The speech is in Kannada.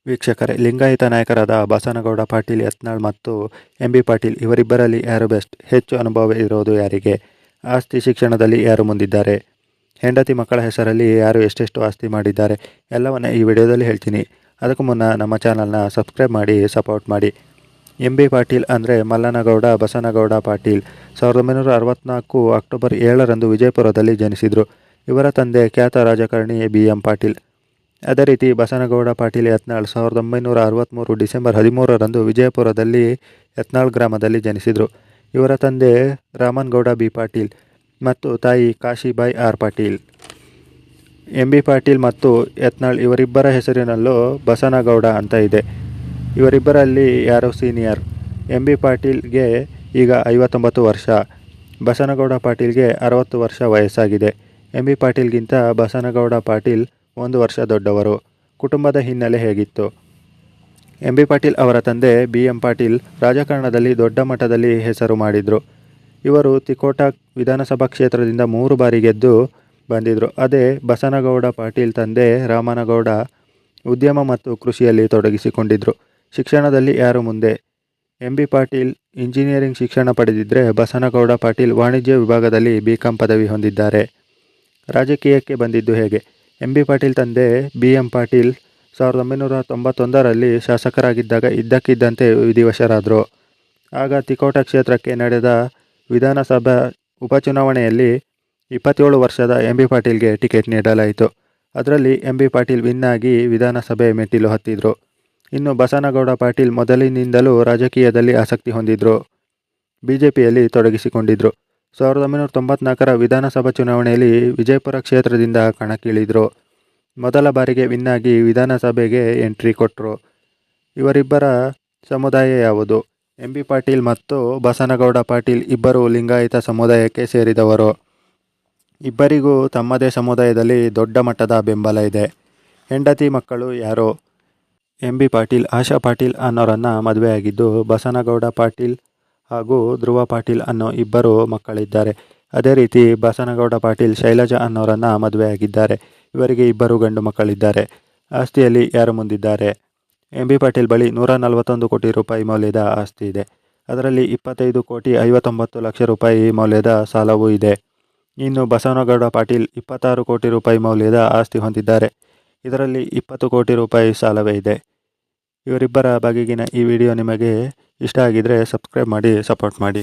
ವೀಕ್ಷಕರೇ, ಲಿಂಗಾಯತ ನಾಯಕರಾದ ಬಸನಗೌಡ ಪಾಟೀಲ್ ಯತ್ನಾಳ್ ಮತ್ತು ಎಂ ಬಿ ಪಾಟೀಲ್ ಇವರಿಬ್ಬರಲ್ಲಿ ಯಾರು ಬೆಸ್ಟ್? ಹೆಚ್ಚು ಅನುಭವ ಇರೋದು ಯಾರಿಗೆ? ಆಸ್ತಿ ಶಿಕ್ಷಣದಲ್ಲಿ ಯಾರು ಮುಂದಿದ್ದಾರೆ? ಹೆಂಡತಿ ಮಕ್ಕಳ ಹೆಸರಲ್ಲಿ ಯಾರು ಎಷ್ಟೆಷ್ಟು ಆಸ್ತಿ ಮಾಡಿದ್ದಾರೆ? ಎಲ್ಲವನ್ನ ಈ ವಿಡಿಯೋದಲ್ಲಿ ಹೇಳ್ತೀನಿ. ಅದಕ್ಕೂ ಮುನ್ನ ನಮ್ಮ ಚಾನಲ್ನ ಸಬ್ಸ್ಕ್ರೈಬ್ ಮಾಡಿ ಸಪೋರ್ಟ್ ಮಾಡಿ. ಎಂ ಬಿ ಪಾಟೀಲ್ ಅಂದರೆ ಮಲ್ಲನಗೌಡ ಬಸನಗೌಡ ಪಾಟೀಲ್ 1964 ಅಕ್ಟೋಬರ್ 7ರಂದು ವಿಜಯಪುರದಲ್ಲಿ ಜನಿಸಿದರು. ಇವರ ತಂದೆ ಖ್ಯಾತ ರಾಜಕಾರಣಿ ಬಿ ಎಂ ಪಾಟೀಲ್. ಅದೇ ರೀತಿ ಬಸನಗೌಡ ಪಾಟೀಲ್ ಯತ್ನಾಳ್ 1963 ಡಿಸೆಂಬರ್ 13ರಂದು ವಿಜಯಪುರದಲ್ಲಿ ಯತ್ನಾಳ್ ಗ್ರಾಮದಲ್ಲಿ ಜನಿಸಿದರು. ಇವರ ತಂದೆ ರಾಮನಗೌಡ ಬಿ ಪಾಟೀಲ್ ಮತ್ತು ತಾಯಿ Kashibai R Patil. M B Patil ಮತ್ತು ಯತ್ನಾಳ್ ಇವರಿಬ್ಬರ ಹೆಸರಿನಲ್ಲೂ ಬಸನಗೌಡ ಅಂತ ಇದೆ. ಇವರಿಬ್ಬರಲ್ಲಿ ಯಾರು ಸೀನಿಯರ್? ಎಂ ಬಿ ಪಾಟೀಲ್ಗೆ ಈಗ 59 ವರ್ಷ, ಬಸನಗೌಡ ಪಾಟೀಲ್ಗೆ 60 ವರ್ಷ ವಯಸ್ಸಾಗಿದೆ. ಎಂ ಬಿ ಪಾಟೀಲ್ಗಿಂತ ಬಸನಗೌಡ ಪಾಟೀಲ್ 1 ವರ್ಷ ದೊಡ್ಡವರು. ಕುಟುಂಬದ ಹಿನ್ನೆಲೆ ಹೇಗಿತ್ತು? ಎಂ ಬಿ ಪಾಟೀಲ್ ಅವರ ತಂದೆ ಬಿ ಎಂ ಪಾಟೀಲ್ ರಾಜಕಾರಣದಲ್ಲಿ ದೊಡ್ಡ ಮಟ್ಟದಲ್ಲಿ ಹೆಸರು ಮಾಡಿದರು. ಇವರು ತಿಕೋಟ ವಿಧಾನಸಭಾ ಕ್ಷೇತ್ರದಿಂದ 3 ಬಾರಿ ಗೆದ್ದು ಬಂದಿದ್ದರು. ಅದೇ ಬಸನಗೌಡ ಪಾಟೀಲ್ ತಂದೆ ರಾಮನಗೌಡ ಉದ್ಯಮ ಮತ್ತು ಕೃಷಿಯಲ್ಲಿ ತೊಡಗಿಸಿಕೊಂಡಿದ್ದರು. ಶಿಕ್ಷಣದಲ್ಲಿ ಯಾರು ಮುಂದೆ? ಎಂ ಬಿ ಪಾಟೀಲ್ ಇಂಜಿನಿಯರಿಂಗ್ ಶಿಕ್ಷಣ ಪಡೆದಿದ್ದರೆ ಬಸನಗೌಡ ಪಾಟೀಲ್ ವಾಣಿಜ್ಯ ವಿಭಾಗದಲ್ಲಿ BCom ಪದವಿ ಹೊಂದಿದ್ದಾರೆ. ರಾಜಕೀಯಕ್ಕೆ ಬಂದಿದ್ದು ಹೇಗೆ? ಎಂ ಬಿ ಪಾಟೀಲ್ ತಂದೆ ಬಿ ಎಂ ಪಾಟೀಲ್ 1991ರಲ್ಲಿ ಶಾಸಕರಾಗಿದ್ದಾಗ ಇದ್ದಕ್ಕಿದ್ದಂತೆ ವಿಧಿವಶರಾದರು. ಆಗ ತಿಕೋಟ ಕ್ಷೇತ್ರಕ್ಕೆ ನಡೆದ ವಿಧಾನಸಭಾ ಉಪಚುನಾವಣೆಯಲ್ಲಿ 27 ವರ್ಷದ ಎಂ ಬಿ ಪಾಟೀಲ್ಗೆ ಟಿಕೆಟ್ ನೀಡಲಾಯಿತು. ಅದರಲ್ಲಿ ಎಂ ಬಿ ಪಾಟೀಲ್ ವಿನ್ ಆಗಿ ವಿಧಾನಸಭೆ ಮೆಟ್ಟಿಲು ಹತ್ತಿದ್ರು. ಇನ್ನು ಬಸನಗೌಡ ಪಾಟೀಲ್ ಮೊದಲಿನಿಂದಲೂ ರಾಜಕೀಯದಲ್ಲಿ ಆಸಕ್ತಿ ಹೊಂದಿದ್ರು. ಬಿಜೆಪಿಯಲ್ಲಿ ತೊಡಗಿಸಿಕೊಂಡಿದ್ರು. 1994ರ ವಿಧಾನಸಭಾ ಚುನಾವಣೆಯಲ್ಲಿ ವಿಜಯಪುರ ಕ್ಷೇತ್ರದಿಂದ ಕಣಕ್ಕಿಳಿದ್ರು. ಮೊದಲ ಬಾರಿಗೆ ವಿನ್ ಆಗಿ ವಿಧಾನಸಭೆಗೆ ಎಂಟ್ರಿ ಕೊಟ್ಟರು. ಇವರಿಬ್ಬರ ಸಮುದಾಯ ಯಾವುದು? ಎಂ ಬಿ ಪಾಟೀಲ್ ಮತ್ತು ಬಸನಗೌಡ ಪಾಟೀಲ್ ಇಬ್ಬರು ಲಿಂಗಾಯತ ಸಮುದಾಯಕ್ಕೆ ಸೇರಿದವರು. ಇಬ್ಬರಿಗೂ ತಮ್ಮದೇ ಸಮುದಾಯದಲ್ಲಿ ದೊಡ್ಡ ಮಟ್ಟದ ಬೆಂಬಲ ಇದೆ. ಹೆಂಡತಿ ಮಕ್ಕಳು ಯಾರು? ಎಂ ಬಿ ಪಾಟೀಲ್ ಆಶಾ ಪಾಟೀಲ್ ಅನ್ನೋರನ್ನ ಮದುವೆಯಾಗಿದ್ದು, ಬಸನಗೌಡ ಪಾಟೀಲ್ ಹಾಗೂ ಧ್ರುವ ಪಾಟೀಲ್ ಅನ್ನೋ ಇಬ್ಬರು ಮಕ್ಕಳಿದ್ದಾರೆ. ಅದೇ ರೀತಿ ಬಸನಗೌಡ ಪಾಟೀಲ್ ಶೈಲಜಾ ಅನ್ನೋರನ್ನ ಮದುವೆಯಾಗಿದ್ದಾರೆ. ಇವರಿಗೆ ಇಬ್ಬರು ಗಂಡು ಮಕ್ಕಳಿದ್ದಾರೆ. ಆಸ್ತಿಯಲ್ಲಿ ಯಾರು ಮುಂದಿದ್ದಾರೆ? ಎಂ ಬಿ ಪಾಟೀಲ್ ಬಳಿ 141 ಕೋಟಿ ರೂಪಾಯಿ ಮೌಲ್ಯದ ಆಸ್ತಿ ಇದೆ. ಅದರಲ್ಲಿ 25 ಕೋಟಿ 59 ಲಕ್ಷ ರೂಪಾಯಿ ಮೌಲ್ಯದ ಸಾಲವೂ ಇದೆ. ಇನ್ನು ಬಸನಗೌಡ ಪಾಟೀಲ್ 26 ಕೋಟಿ ರೂಪಾಯಿ ಮೌಲ್ಯದ ಆಸ್ತಿ ಹೊಂದಿದ್ದಾರೆ. ಇದರಲ್ಲಿ 20 ಕೋಟಿ ರೂಪಾಯಿ ಸಾಲವೇ ಇದೆ. ಇವರಿಬ್ಬರ ಬಗೆಗಿನ ಈ ವಿಡಿಯೋ ನಿಮಗೆ ಇಷ್ಟ ಆಗಿದ್ರೆ ಸಬ್ಸ್ಕ್ರೈಬ್ ಮಾಡಿ ಸಪೋರ್ಟ್ ಮಾಡಿ.